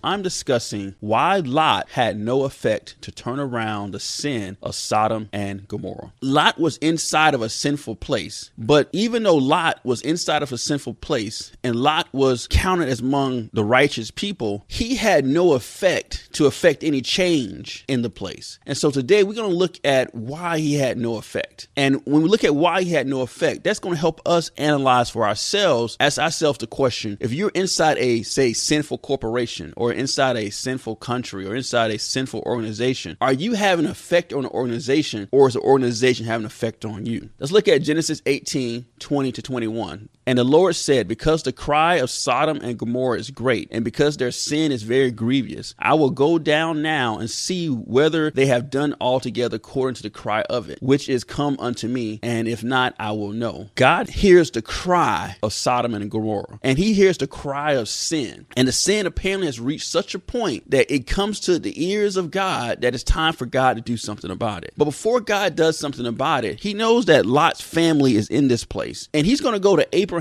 I'm discussing why Lot had no effect to turn around the sin of Sodom and Gomorrah. Lot was inside of a sinful place, but even though Lot was inside of a sinful place and Lot was counted as among the righteous people, he had no effect to affect any change in the place. And so today we're going to look at why he had no effect. And when we look at why he had no effect, that's going to help us analyze for ourselves, ask ourselves the question, if you're inside a, say, sinful corporation or inside a sinful country or inside a sinful organization, are you having an effect on the organization, or is the organization having an effect on you? Let's look at Genesis 18:20-21. And the Lord said, because the cry of Sodom and Gomorrah is great, and because their sin is very grievous, I will go down now and see whether they have done altogether according to the cry of it, which is come unto me, and if not, I will know. God hears the cry of Sodom and Gomorrah, and he hears the cry of sin. And the sin apparently has reached such a point that it comes to the ears of God that it's time for God to do something about it. But before God does something about it, he knows that Lot's family is in this place, and he's going to go to Abraham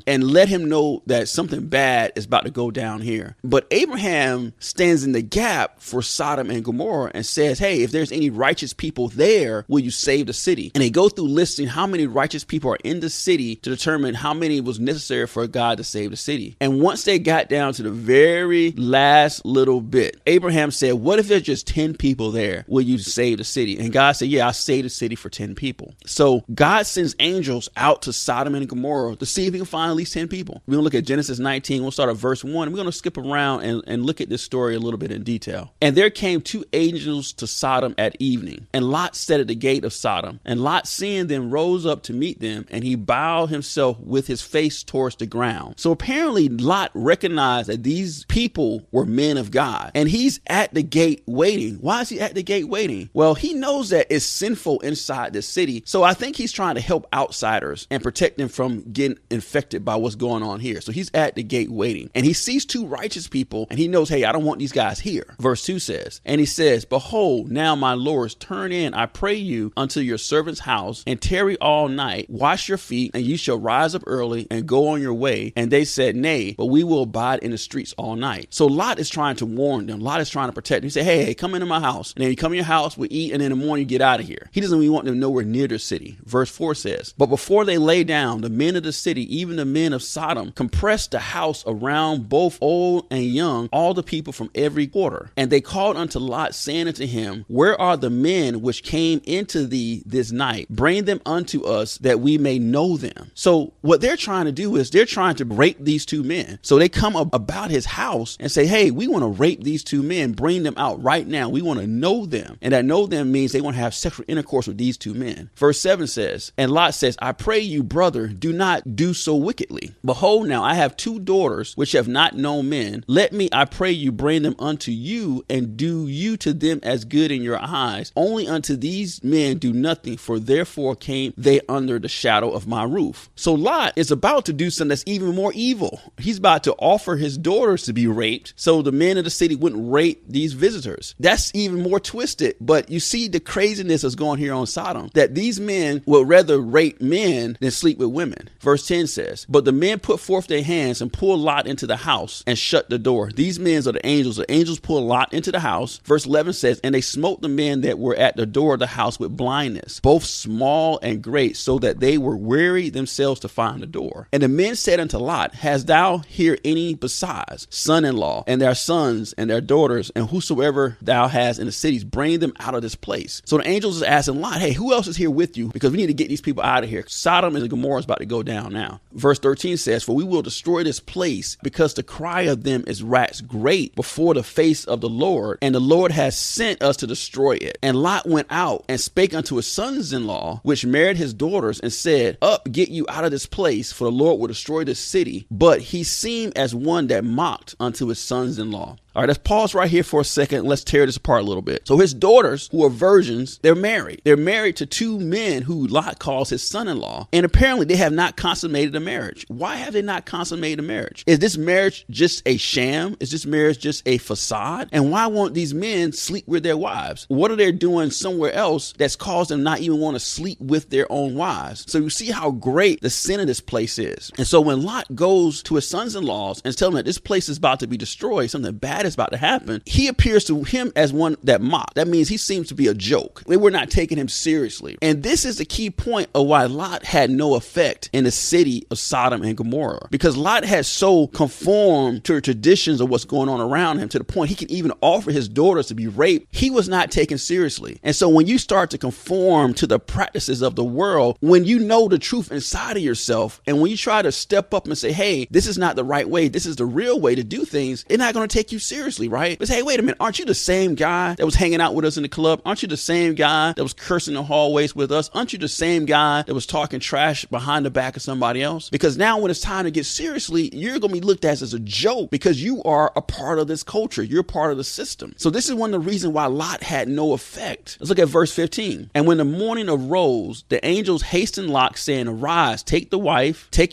and let him know that something bad is about to go down here. But Abraham stands in the gap for Sodom and Gomorrah and says, hey, if there's any righteous people there, will you save the city? And they go through listing how many righteous people are in the city to determine how many was necessary for God to save the city. And once they got down to the very last little bit, Abraham said, what if there's just 10 people there? Will you save the city? And God said, yeah, I'll save the city for 10 people. So God sends angels out to Sodom and Gomorrah to see if he can find at least 10 people. We're going to look at Genesis 19. We'll start at verse 1. We're going to skip around and look at this story a little bit in detail. And there came 2 angels to Sodom at evening, and Lot sat at the gate of Sodom. And Lot, seeing them, rose up to meet them, and he bowed himself with his face towards the ground. So apparently Lot recognized that these people were men of God, and he's at the gate waiting. Why is he at the gate waiting? Well, he knows that it's sinful inside the city. So I think he's trying to help outsiders and protect them from getting infected by what's going on here. So he's at the gate waiting, and he sees 2 righteous people, and he knows, hey, I don't want these guys here. Verse 2 says, and he says, behold, now my lords, turn in, I pray you, unto your servant's house, and tarry all night, wash your feet, and you shall rise up early and go on your way. And they said, nay, but we will abide in the streets all night. So Lot is trying to warn them. Lot is trying to protect them. He said, hey, come into my house. And then you come in your house, we eat, and in the morning you get out of here. He doesn't even want them nowhere near the city. Verse 4 says, but before they lay down, the men of the city, even the men of Sodom, compressed the house around, both old and young, all the people from every quarter. And they called unto Lot, saying unto him, where are the men which came into thee this night? Bring them unto us, that we may know them. So what they're trying to do is they're trying to rape these 2 men. So they come about his house and say, hey, we want to rape these 2 men, bring them out right now. We want to know them. And that know them means they want to have sexual intercourse with these 2 men. Verse 7 says, and Lot says, I pray you, brother, do not do so wickedly. Behold, now I have 2 daughters which have not known men. Let me, I pray you, bring them unto you, and do you to them as good in your eyes. Only unto these men do nothing, for therefore came they under the shadow of my roof. So Lot is about to do something that's even more evil. He's about to offer his daughters to be raped so the men of the city wouldn't rape these visitors. That's even more twisted. But you see the craziness that's going here on Sodom, that these men would rather rape men than sleep with women. Verse 10 says, but the men put forth their hands and pulled Lot into the house and shut the door. These men are the angels. The angels pulled Lot into the house. Verse 11 says, and they smote the men that were at the door of the house with blindness, both small and great, so that they were weary themselves to find the door. And the men said unto Lot, hast thou here any besides son-in-law, and their sons and their daughters, and whosoever thou hast in the cities, bring them out of this place. So the angels is asking Lot, hey, who else is here with you? Because we need to get these people out of here. Sodom and Gomorrah is about to go down now. Verse 13 says, for we will destroy this place, because the cry of them is waxed great before the face of the Lord, and the Lord has sent us to destroy it. And Lot went out and spake unto his sons-in-law, which married his daughters, and said, up, get you out of this place, for the Lord will destroy this city. But he seemed as one that mocked unto his sons-in-law. All right, let's pause right here for a second. Let's tear this apart a little bit. So his daughters, who are virgins, they're married. They're married to 2 men who Lot calls his son-in-law. And apparently they have not consummated consummated the marriage. Why have they not consummated the marriage? Is this marriage just a sham? Is this marriage just a facade? And why won't these men sleep with their wives? What are they doing somewhere else that's caused them not even want to sleep with their own wives? So you see how great the sin of this place is. And so when Lot goes to his sons-in-laws and tells them that this place is about to be destroyed, something bad is about to happen, he appears to him as one that mocked. That means he seems to be a joke. They were not taking him seriously. And this is the key point of why Lot had no effect in the city of Sodom and Gomorrah, because Lot had so conformed to the traditions of what's going on around him to the point he could even offer his daughters to be raped. He was not taken seriously. And so when you start to conform to the practices of the world, when you know the truth inside of yourself, and when you try to step up and say, hey, this is not the right way, this is the real way to do things, they're not going to take you seriously, right? But say, hey, wait a minute, aren't you the same guy that was hanging out with us in the club? Aren't you the same guy that was cursing the hallways with us? Aren't you the same guy that was talking trash behind the back of somebody else? Because now when it's time to get seriously, you're going to be looked at as a joke because you are a part of this culture. You're part of the system. So this is one of the reasons why Lot had no effect. Let's look at verse 15. And when the morning arose, the angels hastened Lot, saying, arise, take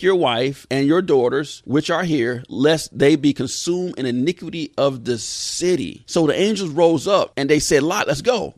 your wife and your daughters, which are here, lest they be consumed in iniquity of the city. So the angels rose up and they said, Lot, let's go,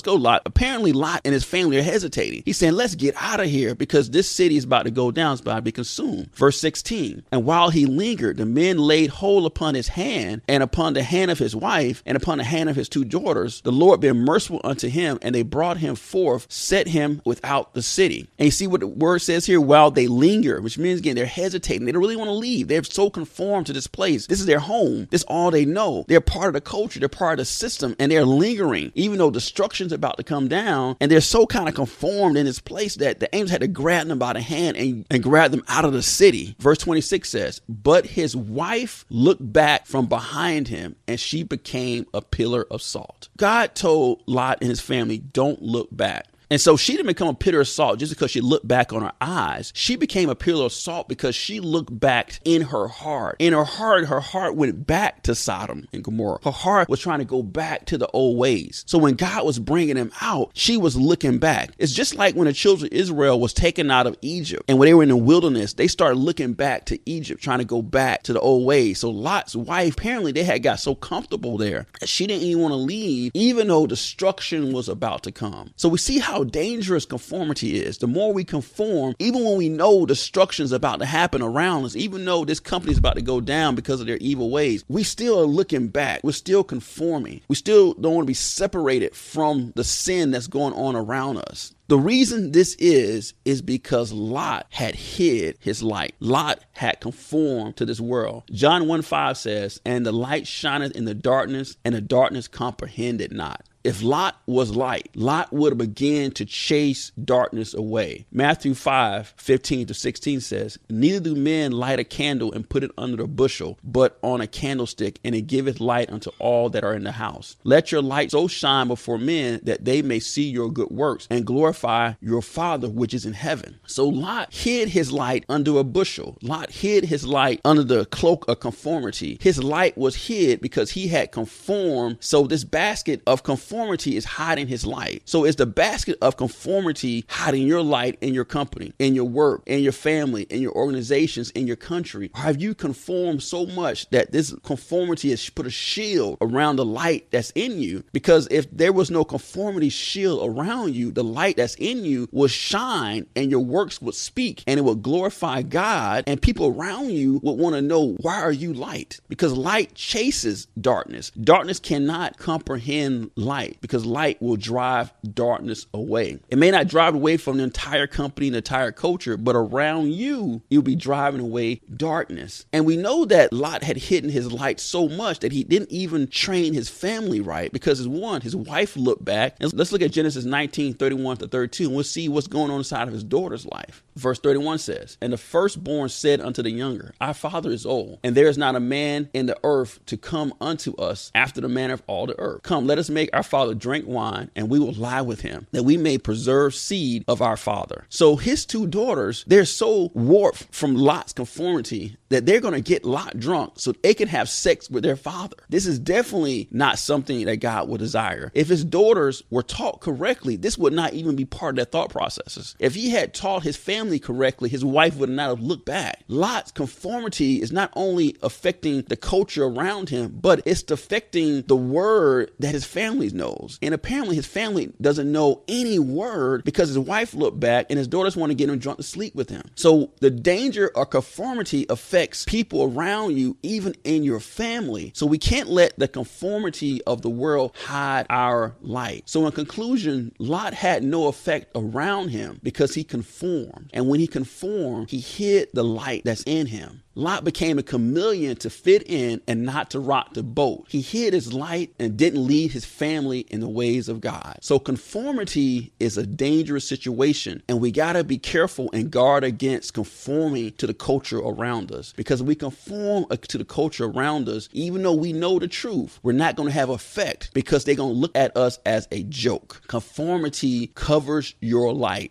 Lot. Apparently Lot and his family are hesitating. He's saying, let's get out of here because this city is about to go down. It's about to be consumed. Verse 16. And while he lingered, the men laid hold upon his hand and upon the hand of his wife and upon the hand of his two daughters, the Lord being merciful unto him, and they brought him forth, set him without the city. And you see what the word says here, while they linger, which means again, they're hesitating. They don't really want to leave. They're so conformed to this place. This is their home. This is all they know. They're part of the culture. They're part of the system, and they're lingering, even though destruction's about to come down. And they're so kind of conformed in this place that the angels had to grab them by the hand and grab them out of the city. Verse 26 says, but his wife looked back from behind him, and she became a pillar of salt. God told Lot and his family, don't look back. And so she didn't become a pillar of salt just because she looked back on her eyes. She became a pillar of salt because she looked back in her heart. In her heart went back to Sodom and Gomorrah. Her heart was trying to go back to the old ways. So when God was bringing them out, she was looking back. It's just like when the children of Israel was taken out of Egypt, and when they were in the wilderness, they started looking back to Egypt, trying to go back to the old ways. So Lot's wife, apparently they had got so comfortable there that she didn't even want to leave, even though destruction was about to come. So we see how dangerous conformity is. The more we conform, even when we know destruction is about to happen around us, even though this company is about to go down because of their evil ways, we still are looking back. We're still conforming. We still don't want to be separated from the sin that's going on around us. The reason this is because Lot had hid his light. Lot had conformed to this world. John 1:5 says, and the light shineth in the darkness, and the darkness comprehended not. If Lot was light, Lot would have began to chase darkness away. Matthew 5:15-16 says, neither do men light a candle and put it under a bushel, but on a candlestick, and it giveth light unto all that are in the house. Let your light so shine before men that they may see your good works and glorify your Father which is in heaven. So Lot hid his light under a bushel. Lot hid his light under the cloak of conformity. His light was hid because he had conformed. So this basket of conformity is hiding his light. So is the basket of conformity hiding your light in your company, in your work, in your family, in your organizations, in your country? Or have you conformed so much that this conformity has put a shield around the light that's in you? Because if there was no conformity shield around you, the light that's in you would shine and your works would speak and it would glorify God, and people around you would want to know, why are you light? Because light chases darkness. Darkness cannot comprehend light, because light will drive darkness away. It may not drive away from the entire company, the entire culture, but around you, you'll be driving away darkness. And we know that Lot had hidden his light so much that he didn't even train his family right, because his wife looked back. And let's look at Genesis 19:31-32, and we'll see what's going on inside of his daughter's life. Verse 31 says, and the firstborn said unto the younger, our father is old, and there is not a man in the earth to come unto us after the manner of all the earth. Come, let us make our father drink wine, and we will lie with him, that we may preserve seed of our father. So his two daughters, they're so warped from Lot's conformity that they're going to get Lot drunk so they can have sex with their father. This is definitely not something that God would desire. If his daughters were taught correctly, this would not even be part of their thought processes. If he had taught his family correctly, his wife would not have looked back. Lot's conformity is not only affecting the culture around him, but it's affecting the word that his family knows. And apparently his family doesn't know any word because his wife looked back and his daughters want to get him drunk to sleep with him. So the danger of conformity affects people around you, even in your family. So we can't let the conformity of the world hide our light. So in conclusion, Lot had no effect around him because he conformed. And when he conformed, he hid the light that's in him. Lot became a chameleon to fit in and not to rock the boat. He hid his light and didn't lead his family in the ways of God. So conformity is a dangerous situation, and we got to be careful and guard against conforming to the culture around us, because if we conform to the culture around us, even though we know the truth, we're not going to have effect because they're going to look at us as a joke. Conformity covers your light.